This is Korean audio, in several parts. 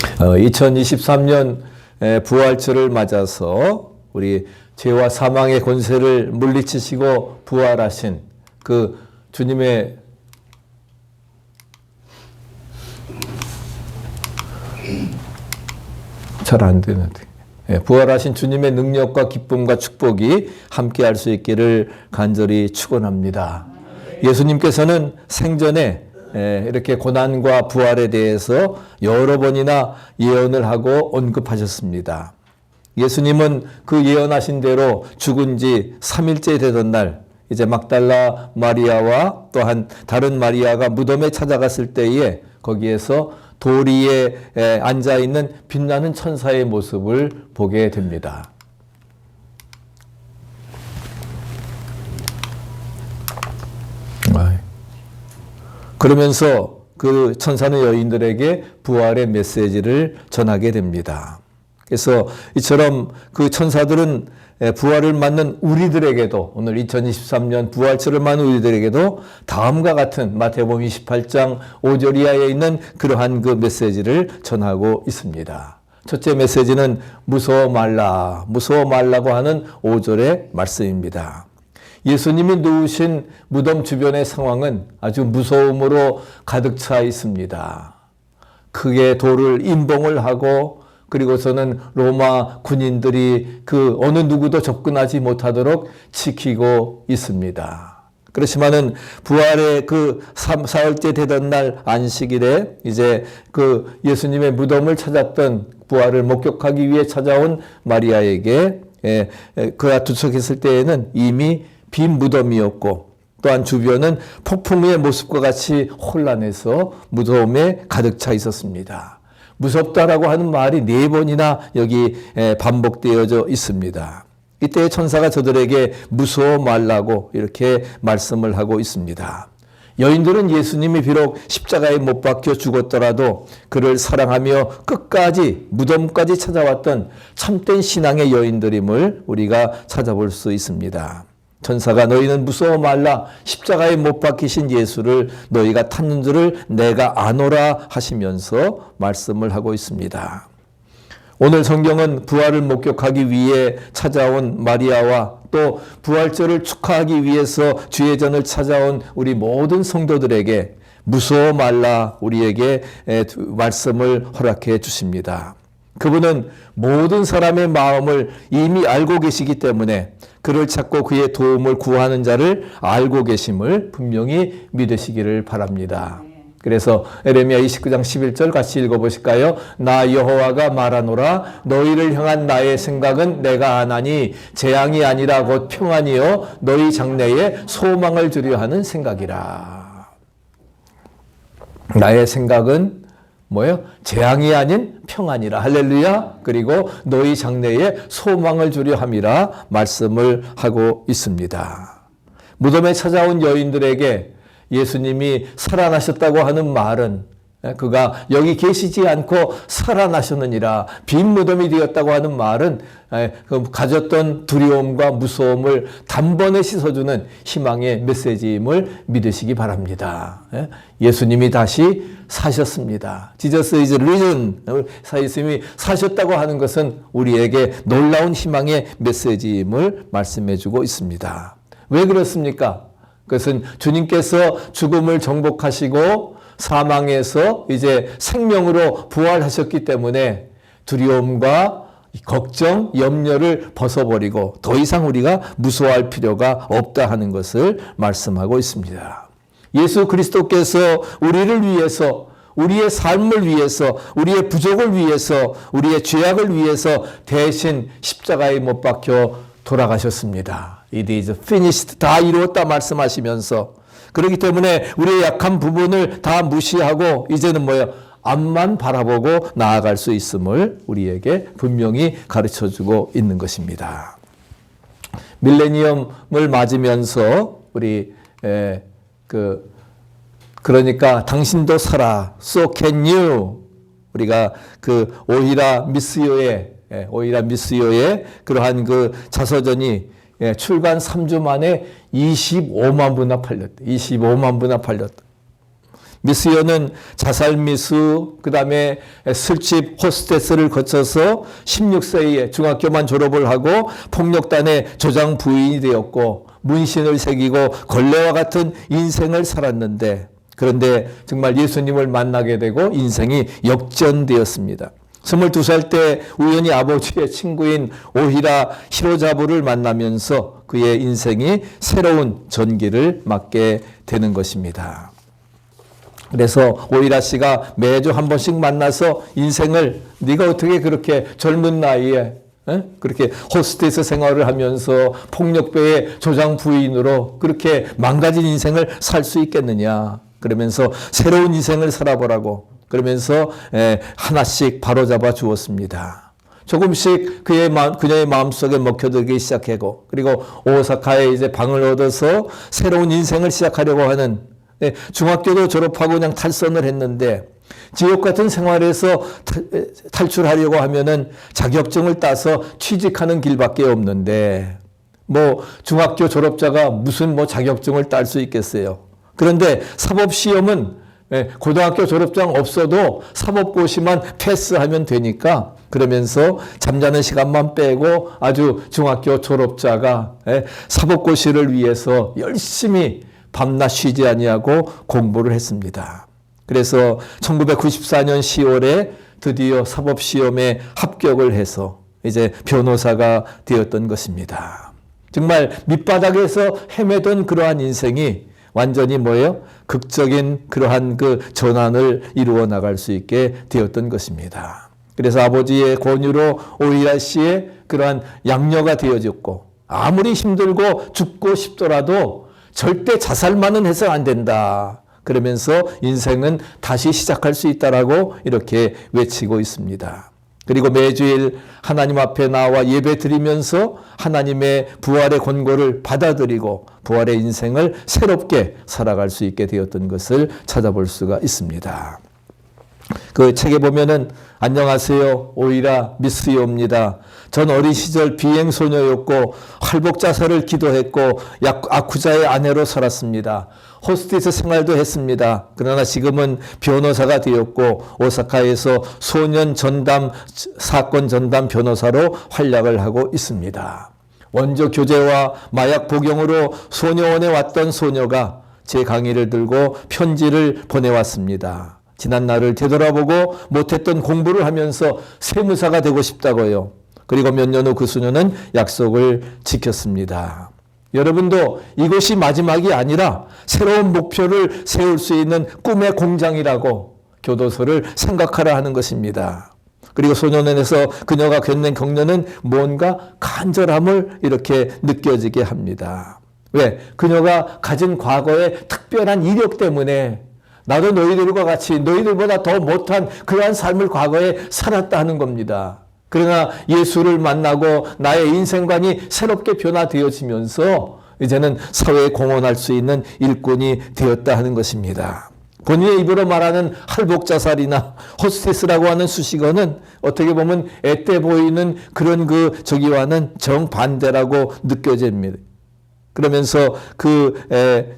2023년 부활절을 맞아서 우리 죄와 사망의 권세를 물리치시고 부활하신 그 주님의 잘 안 되는데 부활하신 주님의 능력과 기쁨과 축복이 함께할 수 있기를 간절히 축원합니다. 예수님께서는 생전에 이렇게 고난과 부활에 대해서 여러 번이나 예언을 하고 언급하셨습니다. 예수님은 그 예언하신 대로 죽은 지 3일째 되던 날 이제 막달라 마리아와 또한 다른 마리아가 무덤에 찾아갔을 때에 거기에서 돌 위에 앉아있는 빛나는 천사의 모습을 보게 됩니다. 그러면서 그 천사는 여인들에게 부활의 메시지를 전하게 됩니다. 그래서 이처럼 그 천사들은 부활을 맞는 우리들에게도 오늘 2023년 부활절을 맞는 우리들에게도 다음과 같은 마태복음 28장 5절 이하에 있는 그러한 그 메시지를 전하고 있습니다. 첫째 메시지는 무서워 말라고 하는 5절의 말씀입니다. 예수님이 누우신 무덤 주변의 상황은 아주 무서움으로 가득 차 있습니다. 크게 돌을 임봉을 하고 그리고서는 로마 군인들이 그 어느 누구도 접근하지 못하도록 지키고 있습니다. 그렇지만은 부활의 그 사흘째 되던 날 안식일에 이제 그 예수님의 무덤을 찾았던 부활을 목격하기 위해 찾아온 마리아에게 그가 도착했을 때에는 이미 빈 무덤이었고 또한 주변은 폭풍의 모습과 같이 혼란해서 무덤에 가득 차 있었습니다. 무섭다라고 하는 말이 4번이나 여기 반복되어져 있습니다. 이때 천사가 저들에게 무서워 말라고 이렇게 말씀을 하고 있습니다. 여인들은 예수님이 비록 십자가에 못 박혀 죽었더라도 그를 사랑하며 끝까지 무덤까지 찾아왔던 참된 신앙의 여인들임을 우리가 찾아볼 수 있습니다. 천사가 너희는 무서워 말라 십자가에 못 박히신 예수를 너희가 찾는 줄을 내가 아노라 하시면서 말씀을 하고 있습니다. 오늘 성경은 부활을 목격하기 위해 찾아온 마리아와 또 부활절을 축하하기 위해서 주의 전을 찾아온 우리 모든 성도들에게 무서워 말라 우리에게 말씀을 허락해 주십니다. 그분은 모든 사람의 마음을 이미 알고 계시기 때문에 그를 찾고 그의 도움을 구하는 자를 알고 계심을 분명히 믿으시기를 바랍니다. 그래서 에레미야 29장 11절 같이 읽어보실까요? 나 여호와가 말하노라 너희를 향한 나의 생각은 내가 아나니 재앙이 아니라 곧 평안이요 너희 장래에 소망을 주려 하는 생각이라. 나의 생각은 뭐예요? 재앙이 아닌 평안이라. 할렐루야. 그리고 너희 장래에 소망을 주려 함이라 말씀을 하고 있습니다. 무덤에 찾아온 여인들에게 예수님이 살아나셨다고 하는 말은 그가 여기 계시지 않고 살아나셨느니라. 빈 무덤이 되었다고 하는 말은 가졌던 두려움과 무서움을 단번에 씻어주는 희망의 메시지임을 믿으시기 바랍니다. 예수님이 다시 사셨습니다. Jesus is risen. 예수님이 사셨다고 하는 것은 우리에게 놀라운 희망의 메시지임을 말씀해주고 있습니다. 왜 그렇습니까? 그것은 주님께서 죽음을 정복하시고 사망에서 이제 생명으로 부활하셨기 때문에 두려움과 걱정, 염려를 벗어버리고 더 이상 우리가 무서워할 필요가 없다 하는 것을 말씀하고 있습니다. 예수 그리스도께서 우리를 위해서, 우리의 삶을 위해서, 우리의 부족을 위해서, 우리의 죄악을 위해서 대신 십자가에 못 박혀 돌아가셨습니다. It is finished. 다 이루었다 말씀하시면서 그렇기 때문에 우리의 약한 부분을 다 무시하고 이제는 뭐예요? 앞만 바라보고 나아갈 수 있음을 우리에게 분명히 가르쳐주고 있는 것입니다. 밀레니엄을 맞으면서 우리 그러니까 당신도 살아. So can you. 우리가 그 오히라 미스요의 그러한 그 자서전이 출간 3주 만에 25만 부나 팔렸다. 25만 부나 팔렸다. 미스요는 자살미수, 그 다음에 술집 호스테스를 거쳐서 16세에 중학교만 졸업을 하고 폭력단의 조장 부인이 되었고 문신을 새기고 걸레와 같은 인생을 살았는데, 그런데 정말 예수님을 만나게 되고 인생이 역전되었습니다. 22살 때 우연히 아버지의 친구인 오히라 히로자부를 만나면서 그의 인생이 새로운 전기를 맞게 되는 것입니다. 그래서 오히라 씨가 매주 한 번씩 만나서 인생을, 네가 어떻게 그렇게 젊은 나이에 그렇게 호스테스 생활을 하면서 폭력배의 조장 부인으로 그렇게 망가진 인생을 살 수 있겠느냐, 그러면서 새로운 인생을 살아보라고 그러면서 하나씩 바로잡아 주었습니다. 조금씩 그녀의 마음속에 먹혀들기 시작하고, 그리고 오사카에 이제 방을 얻어서 새로운 인생을 시작하려고 하는, 중학교도 졸업하고 그냥 탈선을 했는데 지옥 같은 생활에서 탈출하려고 하면은 자격증을 따서 취직하는 길밖에 없는데, 뭐 중학교 졸업자가 무슨 뭐 자격증을 딸 수 있겠어요. 그런데 사법시험은 고등학교 졸업장 없어도 사법고시만 패스하면 되니까, 그러면서 잠자는 시간만 빼고 아주 중학교 졸업자가 사법고시를 위해서 열심히 밤낮 쉬지 아니하고 공부를 했습니다. 그래서 1994년 10월에 드디어 사법시험에 합격을 해서 이제 변호사가 되었던 것입니다. 정말 밑바닥에서 헤매던 그러한 인생이 완전히 뭐예요? 극적인 그러한 그 전환을 이루어 나갈 수 있게 되었던 것입니다. 그래서 아버지의 권유로 오히라 씨의 그러한 양녀가 되어졌고, 아무리 힘들고 죽고 싶더라도 절대 자살만은 해서 안 된다, 그러면서 인생은 다시 시작할 수 있다라고 이렇게 외치고 있습니다. 그리고 매주일 하나님 앞에 나와 예배 드리면서 하나님의 부활의 권고를 받아들이고 부활의 인생을 새롭게 살아갈 수 있게 되었던 것을 찾아볼 수가 있습니다. 그 책에 보면은 안녕하세요, 오히라 미스요입니다. 전 어린 시절 비행소녀였고 활복자살을 기도했고 아쿠자의 아내로 살았습니다. 호스티스 생활도 했습니다. 그러나 지금은 변호사가 되었고 오사카에서 소년 전담 사건 전담 변호사로 활약을 하고 있습니다. 원조 교제와 마약 복용으로 소녀원에 왔던 소녀가 제 강의를 들고 편지를 보내왔습니다. 지난 날을 되돌아보고 못했던 공부를 하면서 세무사가 되고 싶다고요. 그리고 몇 년 후 그 소녀는 약속을 지켰습니다. 여러분도 이것이 마지막이 아니라 새로운 목표를 세울 수 있는 꿈의 공장이라고 교도소를 생각하라 하는 것입니다. 그리고 소년원에서 그녀가 겪는 격려는 뭔가 간절함을 이렇게 느껴지게 합니다. 왜? 그녀가 가진 과거의 특별한 이력 때문에 나도 너희들과 같이 너희들보다 더 못한 그러한 삶을 과거에 살았다 하는 겁니다. 그러나 예수를 만나고 나의 인생관이 새롭게 변화되어지면서 이제는 사회에 공헌할 수 있는 일꾼이 되었다 하는 것입니다. 본인의 입으로 말하는 할복자살이나 호스티스라고 하는 수식어는 어떻게 보면 앳돼 보이는 그런 저기와는 정반대라고 느껴집니다. 그러면서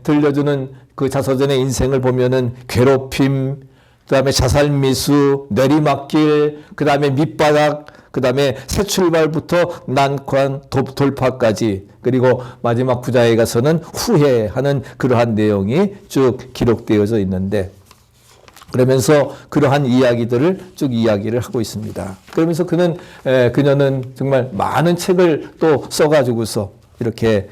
들려주는 그 자서전의 인생을 보면은 괴롭힘, 그 다음에 자살미수, 내리막길, 그 다음에 밑바닥, 그 다음에 새 출발부터 난관 돌파까지, 그리고 마지막 부자에 가서는 후회하는 그러한 내용이 쭉 기록되어져 있는데, 그러면서 그러한 이야기들을 쭉 이야기를 하고 있습니다. 그러면서 그녀는 정말 많은 책을 또 써가지고서 이렇게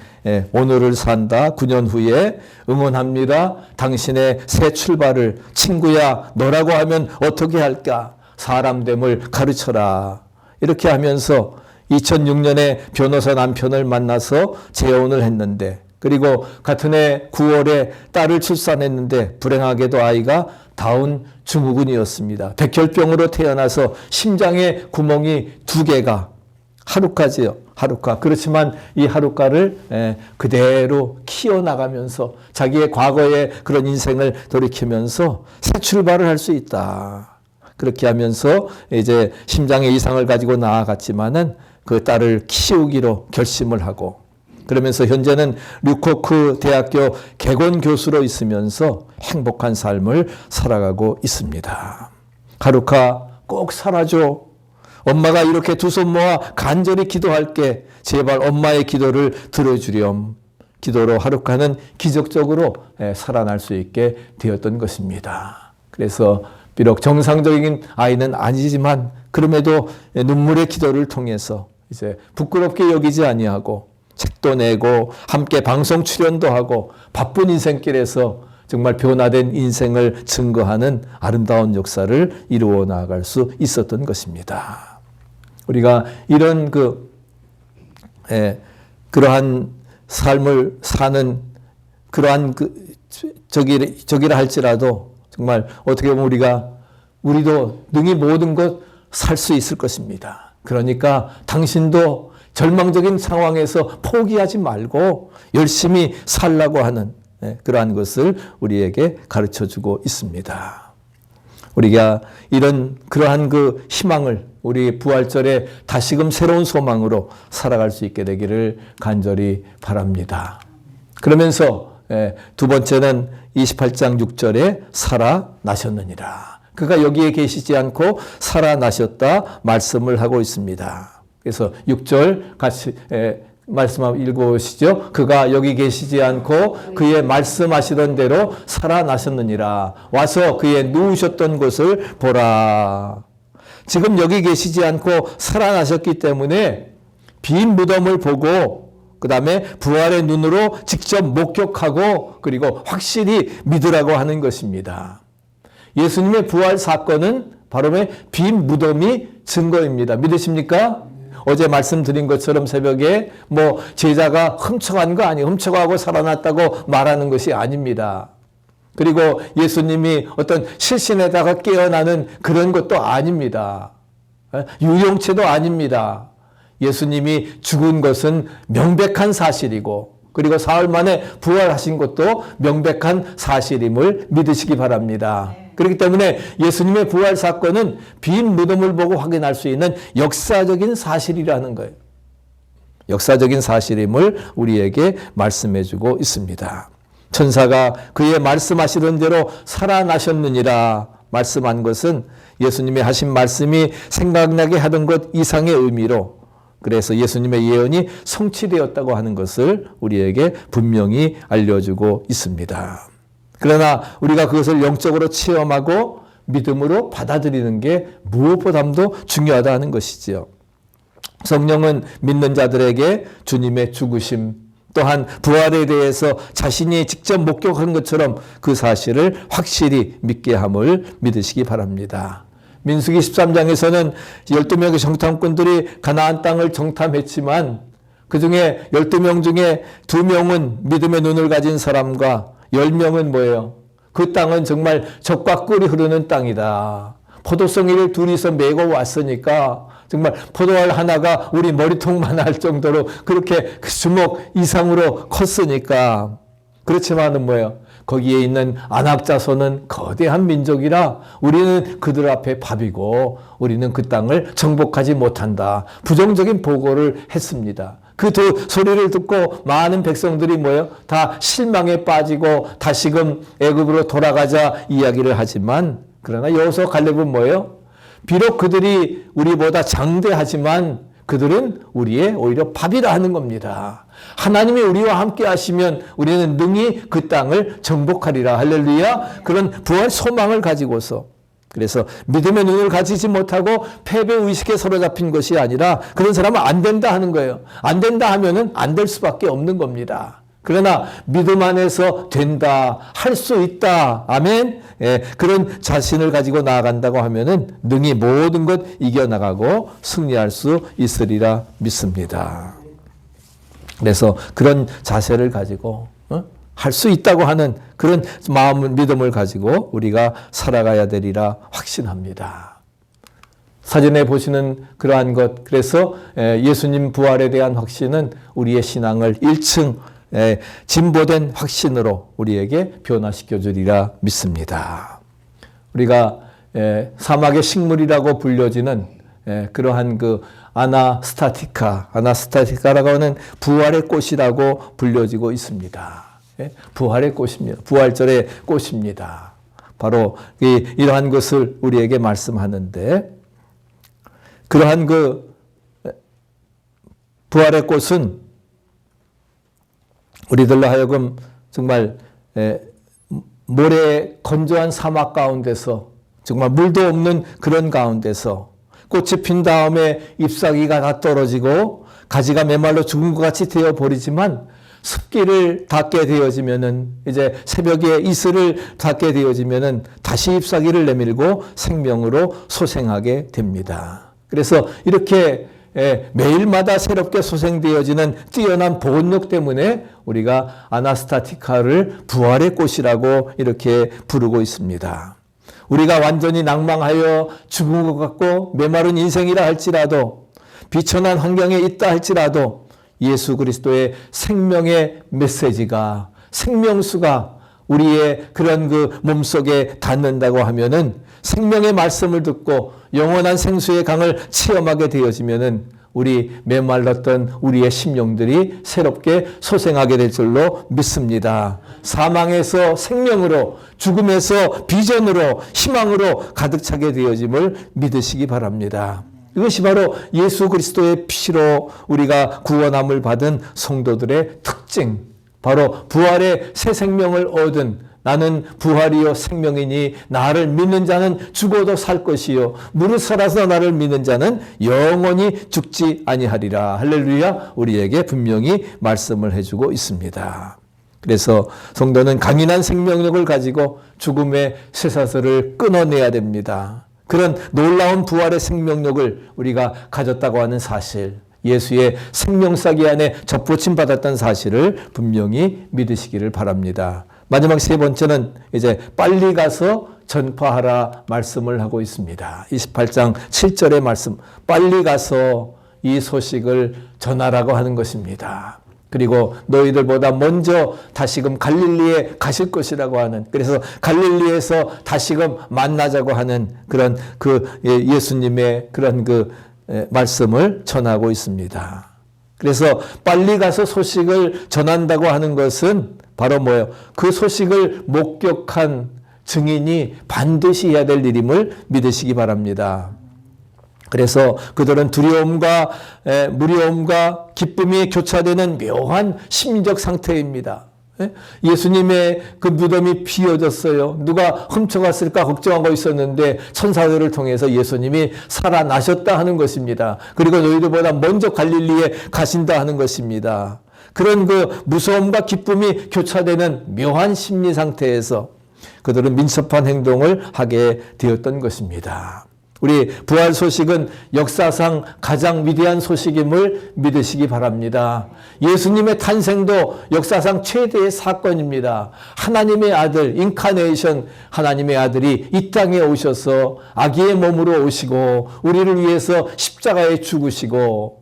오늘을 산다, 9년 후에 응원합니다, 당신의 새 출발을, 친구야 너라고 하면 어떻게 할까, 사람됨을 가르쳐라, 이렇게 하면서 2006년에 변호사 남편을 만나서 재혼을 했는데, 그리고 같은 해 9월에 딸을 출산했는데 불행하게도 아이가 다운 증후군이었습니다. 백혈병으로 태어나서 심장에 구멍이 2개가, 하루까지요. 하루카. 그렇지만 이 하루카를 그대로 키워나가면서 자기의 과거의 그런 인생을 돌이키면서 새 출발을 할 수 있다. 그렇게 하면서 이제 심장의 이상을 가지고 나아갔지만은 그 딸을 키우기로 결심을 하고, 그러면서 현재는 류코크 대학교 개건 교수로 있으면서 행복한 삶을 살아가고 있습니다. 하루카 꼭 살아줘. 엄마가 이렇게 두 손 모아 간절히 기도할게. 제발 엄마의 기도를 들어주렴. 기도로 하루카는 기적적으로 살아날 수 있게 되었던 것입니다. 그래서 비록 정상적인 아이는 아니지만 그럼에도 눈물의 기도를 통해서 이제 부끄럽게 여기지 아니하고 책도 내고 함께 방송 출연도 하고 바쁜 인생길에서 정말 변화된 인생을 증거하는 아름다운 역사를 이루어 나아갈 수 있었던 것입니다. 우리가 이런 그러한 삶을 사는 그러한 저기라 할지라도 정말 어떻게 보면 우리도 능히 모든 것 살 수 있을 것입니다. 그러니까 당신도 절망적인 상황에서 포기하지 말고 열심히 살라고 하는 그러한 것을 우리에게 가르쳐주고 있습니다. 우리가 그러한 희망을 우리 부활절에 다시금 새로운 소망으로 살아갈 수 있게 되기를 간절히 바랍니다. 그러면서 두 번째는 28장 6절에 살아나셨느니라. 그가 여기에 계시지 않고 살아나셨다 말씀을 하고 있습니다. 그래서 6절 같이 말씀 한번 읽어보시죠. 그가 여기 계시지 않고 그의 말씀하시던 대로 살아나셨느니라. 와서 그의 누우셨던 곳을 보라. 지금 여기 계시지 않고 살아나셨기 때문에 빈 무덤을 보고 그 다음에 부활의 눈으로 직접 목격하고 그리고 확실히 믿으라고 하는 것입니다. 예수님의 부활 사건은 바로 빈 무덤이 증거입니다. 믿으십니까? 어제 말씀드린 것처럼 새벽에 제자가 훔쳐간 거 아니에요. 훔쳐가고 살아났다고 말하는 것이 아닙니다. 그리고 예수님이 어떤 실신에다가 깨어나는 그런 것도 아닙니다. 유용체도 아닙니다. 예수님이 죽은 것은 명백한 사실이고 그리고 사흘 만에 부활하신 것도 명백한 사실임을 믿으시기 바랍니다. 그렇기 때문에 예수님의 부활 사건은 빈 무덤을 보고 확인할 수 있는 역사적인 사실이라는 거예요. 역사적인 사실임을 우리에게 말씀해 주고 있습니다. 천사가 그의 말씀하시던 대로 살아나셨느니라 말씀한 것은 예수님의 하신 말씀이 생각나게 하던 것 이상의 의미로 그래서 예수님의 예언이 성취되었다고 하는 것을 우리에게 분명히 알려주고 있습니다. 그러나 우리가 그것을 영적으로 체험하고 믿음으로 받아들이는 게 무엇보다도 중요하다는 것이지요. 성령은 믿는 자들에게 주님의 죽으심 또한 부활에 대해서 자신이 직접 목격한 것처럼 그 사실을 확실히 믿게 함을 믿으시기 바랍니다. 민수기 13장에서는 12명의 정탐꾼들이 가나안 땅을 정탐했지만 그중에 12명 중에 2명은 믿음의 눈을 가진 사람과 10명은 뭐예요? 그 땅은 정말 젖과 꿀이 흐르는 땅이다. 포도송이를 둘이서 메고 왔으니까 정말 포도알 하나가 우리 머리통만 할 정도로 그렇게 주먹 이상으로 컸으니까. 그렇지만은 뭐예요? 거기에 있는 아낙 자손은 거대한 민족이라 우리는 그들 앞에 밥이고 우리는 그 땅을 정복하지 못한다. 부정적인 보고를 했습니다. 그 소리를 듣고 많은 백성들이 뭐예요? 다 실망에 빠지고 다시금 애굽으로 돌아가자 이야기를 하지만 그러나 여호수아 갈렙은 뭐예요? 비록 그들이 우리보다 장대하지만 그들은 우리의 오히려 밥이라 하는 겁니다. 하나님이 우리와 함께 하시면 우리는 능히 그 땅을 정복하리라. 할렐루야. 그런 부활 소망을 가지고서 그래서 믿음의 눈을 가지지 못하고 패배의식에 사로잡힌 것이 아니라 그런 사람은 안 된다 하는 거예요. 안 된다 하면은 안 될 수밖에 없는 겁니다. 그러나 믿음 안에서 된다, 할 수 있다, 아멘. 그런 자신을 가지고 나아간다고 하면은 능히 모든 것 이겨나가고 승리할 수 있으리라 믿습니다. 그래서 그런 자세를 가지고 할 수 있다고 하는 그런 마음을 믿음을 가지고 우리가 살아가야 되리라 확신합니다. 사진에 보시는 그러한 것, 그래서 예수님 부활에 대한 확신은 우리의 신앙을 1층 진보된 확신으로 우리에게 변화시켜 주리라 믿습니다. 우리가 사막의 식물이라고 불려지는 그러한 그 아나스타티카라고 하는 부활의 꽃이라고 불려지고 있습니다. 부활의 꽃입니다. 부활절의 꽃입니다. 바로 이러한 것을 우리에게 말씀하는데, 그러한 그 부활의 꽃은 우리들로 하여금 정말 모래 건조한 사막 가운데서, 정말 물도 없는 그런 가운데서 꽃이 핀 다음에 잎사귀가 다 떨어지고 가지가 메말라 죽은 것 같이 되어 버리지만, 습기를 닿게 되어지면은, 이제 새벽에 이슬을 닿게 되어지면은 다시 잎사귀를 내밀고 생명으로 소생하게 됩니다. 그래서 이렇게 매일마다 새롭게 소생되어지는 뛰어난 보온력 때문에 우리가 아나스타티카를 부활의 꽃이라고 이렇게 부르고 있습니다. 우리가 완전히 낭망하여 죽은 것 같고 메마른 인생이라 할지라도, 비천한 환경에 있다 할지라도 예수 그리스도의 생명의 메시지가, 생명수가 우리의 그런 그 몸속에 닿는다고 하면은, 생명의 말씀을 듣고 영원한 생수의 강을 체험하게 되어지면은 우리 메말랐던 우리의 심령들이 새롭게 소생하게 될 줄로 믿습니다. 사망에서 생명으로, 죽음에서 비전으로, 희망으로 가득 차게 되어짐을 믿으시기 바랍니다. 이것이 바로 예수 그리스도의 피로 우리가 구원함을 받은 성도들의 특징, 바로 부활의 새 생명을 얻은, 나는 부활이요 생명이니 나를 믿는 자는 죽어도 살 것이요 무릇 살아서 나를 믿는 자는 영원히 죽지 아니하리라. 할렐루야. 우리에게 분명히 말씀을 해주고 있습니다. 그래서 성도는 강인한 생명력을 가지고 죽음의 쇠사슬을 끊어내야 됩니다. 그런 놀라운 부활의 생명력을 우리가 가졌다고 하는 사실, 예수의 생명사기 안에 접붙임 받았던 사실을 분명히 믿으시기를 바랍니다. 마지막 세 번째는 이제 빨리 가서 전파하라 말씀을 하고 있습니다. 28장 7절의 말씀, 빨리 가서 이 소식을 전하라고 하는 것입니다. 그리고 너희들보다 먼저 다시금 갈릴리에 가실 것이라고 하는, 그래서 갈릴리에서 다시금 만나자고 하는 그런 그 예수님의 그런 그 말씀을 전하고 있습니다. 그래서 빨리 가서 소식을 전한다고 하는 것은 바로 뭐예요? 그 소식을 목격한 증인이 반드시 해야 될 일임을 믿으시기 바랍니다. 그래서 그들은 두려움과 무려움과 기쁨이 교차되는 묘한 심리적 상태입니다. 예수님의 그 무덤이 비어졌어요. 누가 훔쳐갔을까 걱정하고 있었는데 천사들을 통해서 예수님이 살아나셨다 하는 것입니다. 그리고 너희들보다 먼저 갈릴리에 가신다 하는 것입니다. 그런 그 무서움과 기쁨이 교차되는 묘한 심리 상태에서 그들은 민첩한 행동을 하게 되었던 것입니다. 우리 부활 소식은 역사상 가장 위대한 소식임을 믿으시기 바랍니다. 예수님의 탄생도 역사상 최대의 사건입니다. 하나님의 아들, 인카네이션, 하나님의 아들이 이 땅에 오셔서 아기의 몸으로 오시고 우리를 위해서 십자가에 죽으시고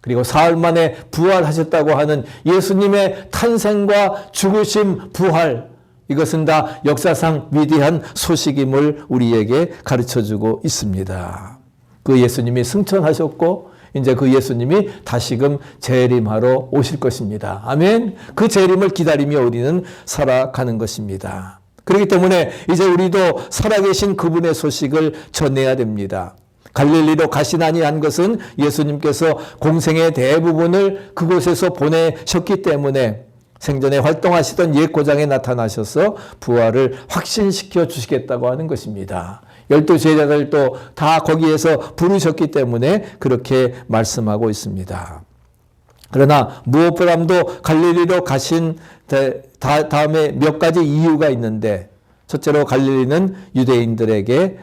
그리고 사흘 만에 부활하셨다고 하는 예수님의 탄생과 죽으심, 부활, 이것은 다 역사상 위대한 소식임을 우리에게 가르쳐주고 있습니다. 그 예수님이 승천하셨고 이제 그 예수님이 다시금 재림하러 오실 것입니다. 아멘. 그 재림을 기다리며 우리는 살아가는 것입니다. 그렇기 때문에 이제 우리도 살아계신 그분의 소식을 전해야 됩니다. 갈릴리로 가시나니 한 것은 예수님께서 공생의 대부분을 그곳에서 보내셨기 때문에 생전에 활동하시던 옛 고장에 나타나셔서 부활을 확신시켜 주시겠다고 하는 것입니다. 12 제자들도 다 거기에서 부르셨기 때문에 그렇게 말씀하고 있습니다. 그러나 무엇보다도 갈릴리로 가신 다음에 몇 가지 이유가 있는데, 첫째로 갈릴리는 유대인들에게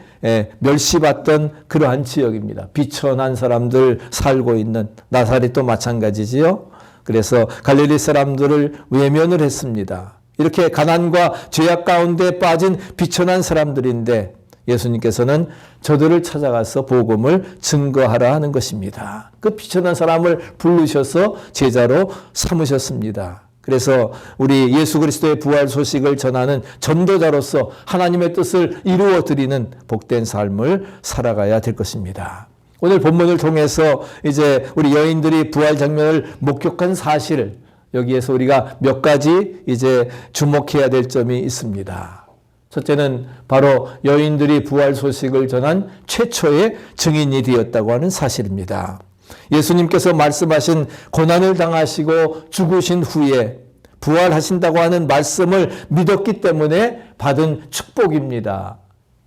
멸시받던 그러한 지역입니다. 비천한 사람들 살고 있는, 나사렛도 마찬가지지요. 그래서 갈릴리 사람들을 외면을 했습니다. 이렇게 가난과 죄악 가운데 빠진 비천한 사람들인데 예수님께서는 저들을 찾아가서 복음을 증거하라 하는 것입니다. 그 비천한 사람을 부르셔서 제자로 삼으셨습니다. 그래서 우리 예수 그리스도의 부활 소식을 전하는 전도자로서 하나님의 뜻을 이루어 드리는 복된 삶을 살아가야 될 것입니다. 오늘 본문을 통해서 이제 우리 여인들이 부활 장면을 목격한 사실, 여기에서 우리가 몇 가지 이제 주목해야 될 점이 있습니다. 첫째는 바로 여인들이 부활 소식을 전한 최초의 증인이 되었다고 하는 사실입니다. 예수님께서 말씀하신 고난을 당하시고 죽으신 후에 부활하신다고 하는 말씀을 믿었기 때문에 받은 축복입니다.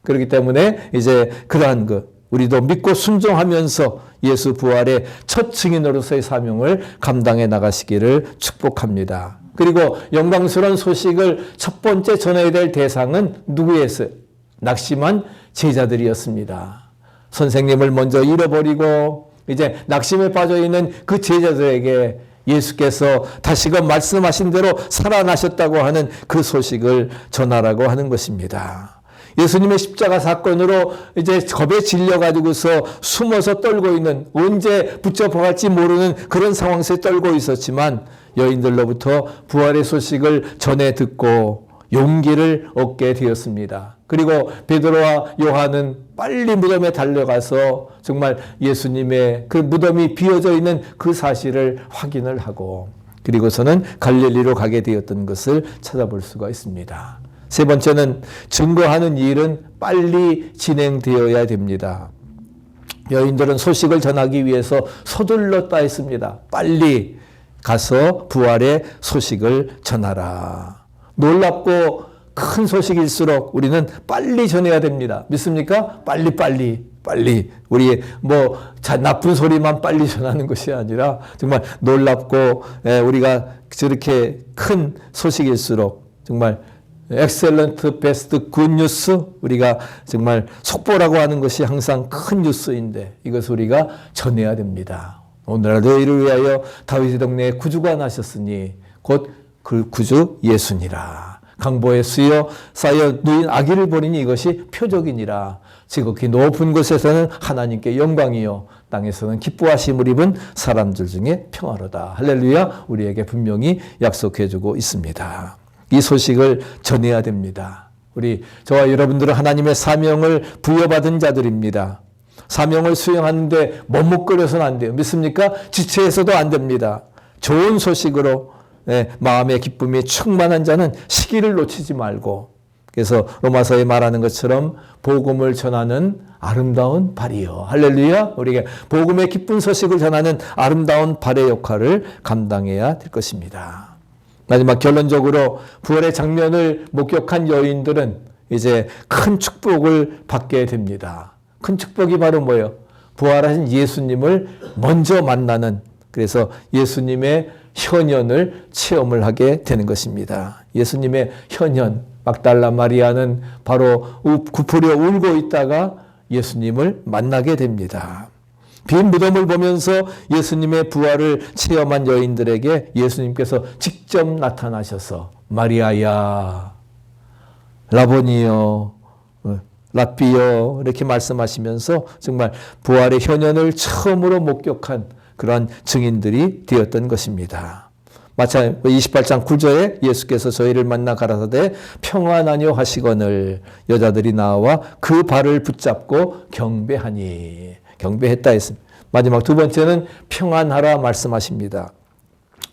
그렇기 때문에 이제 그러한 우리도 믿고 순종하면서 예수 부활의 첫 증인으로서의 사명을 감당해 나가시기를 축복합니다. 그리고 영광스러운 소식을 첫 번째 전해야 될 대상은 누구였어요? 낙심한 제자들이었습니다. 선생님을 먼저 잃어버리고 이제 낙심에 빠져있는 그 제자들에게 예수께서 다시금 말씀하신 대로 살아나셨다고 하는 그 소식을 전하라고 하는 것입니다. 예수님의 십자가 사건으로 이제 겁에 질려가지고서 숨어서 떨고 있는, 언제 붙잡아갈지 모르는 그런 상황에 떨고 있었지만 여인들로부터 부활의 소식을 전해 듣고 용기를 얻게 되었습니다. 그리고 베드로와 요한은 빨리 무덤에 달려가서 정말 예수님의 그 무덤이 비어져 있는 그 사실을 확인을 하고 그리고서는 갈릴리로 가게 되었던 것을 찾아볼 수가 있습니다. 세 번째는 증거하는 일은 빨리 진행되어야 됩니다. 여인들은 소식을 전하기 위해서 서둘렀다 했습니다. 빨리 가서 부활의 소식을 전하라. 놀랍고 큰 소식일수록 우리는 빨리 전해야 됩니다. 믿습니까? 빨리. 우리 나쁜 소리만 빨리 전하는 것이 아니라 정말 놀랍고 우리가 저렇게 큰 소식일수록 정말 엑셀런트, 베스트, 굿뉴스, 우리가 정말 속보라고 하는 것이 항상 큰 뉴스인데 이것을 우리가 전해야 됩니다. 오늘날 너희를 위하여 다윗의 동네에 구주가 나셨으니 곧 그 구주 예수니라. 강보에 쌓여 누인 아기를 보리니 이것이 표적이니라. 지극히 높은 곳에서는 하나님께 영광이요 땅에서는 기뻐하심을 입은 사람들 중에 평화로다. 할렐루야. 우리에게 분명히 약속해주고 있습니다. 이 소식을 전해야 됩니다. 저와 여러분들은 하나님의 사명을 부여받은 자들입니다. 사명을 수행하는데 머뭇거려서는 안 돼요. 믿습니까? 지체해서도 안 됩니다. 좋은 소식으로 마음의 기쁨이 충만한 자는 시기를 놓치지 말고, 그래서 로마서에 말하는 것처럼 복음을 전하는 아름다운 발이요. 할렐루야. 우리가 복음의 기쁜 소식을 전하는 아름다운 발의 역할을 감당해야 될 것입니다. 마지막 결론적으로 부활의 장면을 목격한 여인들은 이제 큰 축복을 받게 됩니다. 큰 축복이 바로 뭐예요? 부활하신 예수님을 먼저 만나는, 그래서 예수님의 현현을 체험을 하게 되는 것입니다. 예수님의 현현, 막달라 마리아는 바로 굽으려 울고 있다가 예수님을 만나게 됩니다. 빈 무덤을 보면서 예수님의 부활을 체험한 여인들에게 예수님께서 직접 나타나셔서 마리아야, 라보니요, 랍비요 이렇게 말씀하시면서 정말 부활의 현현을 처음으로 목격한 그러한 증인들이 되었던 것입니다. 마찬가지로 28장 9절에 예수께서 저희를 만나 가라사대 평안하뇨 하시거늘 여자들이 나와 그 발을 붙잡고 경배하니, 경배했다 했습니다. 마지막 두 번째는 평안하라 말씀하십니다.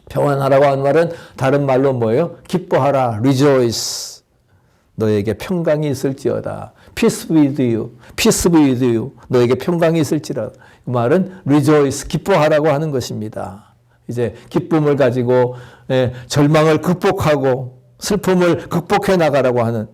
평안하라고 하는 말은 다른 말로 뭐예요? 기뻐하라, rejoice. 너에게 평강이 있을지어다. Peace with you. Peace with you. 너에게 평강이 있을지어다. 그 말은 rejoice, 기뻐하라고 하는 것입니다. 이제 기쁨을 가지고 절망을 극복하고 슬픔을 극복해 나가라고 하는,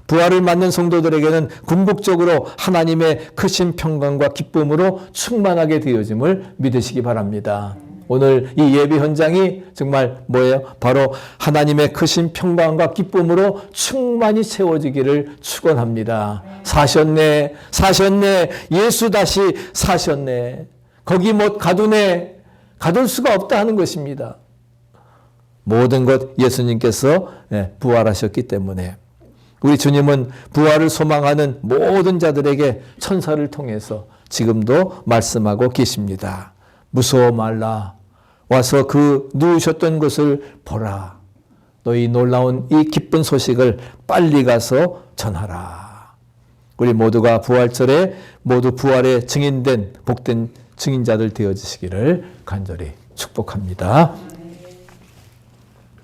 부활을 맞는 성도들에게는 궁극적으로 하나님의 크신 평강과 기쁨으로 충만하게 되어짐을 믿으시기 바랍니다. 오늘 이 예배 현장이 정말 뭐예요? 바로 하나님의 크신 평강과 기쁨으로 충만히 채워지기를 축원합니다. 사셨네, 예수 다시 사셨네. 거기 못 가두네, 가둘 수가 없다 하는 것입니다. 모든 것 예수님께서 부활하셨기 때문에 우리 주님은 부활을 소망하는 모든 자들에게 천사를 통해서 지금도 말씀하고 계십니다. 무서워 말라. 와서 그 누우셨던 곳을 보라. 너희 놀라운 이 기쁜 소식을 빨리 가서 전하라. 우리 모두가 부활절에 모두 부활의 증인된 복된 증인자들 되어지시기를 간절히 축복합니다.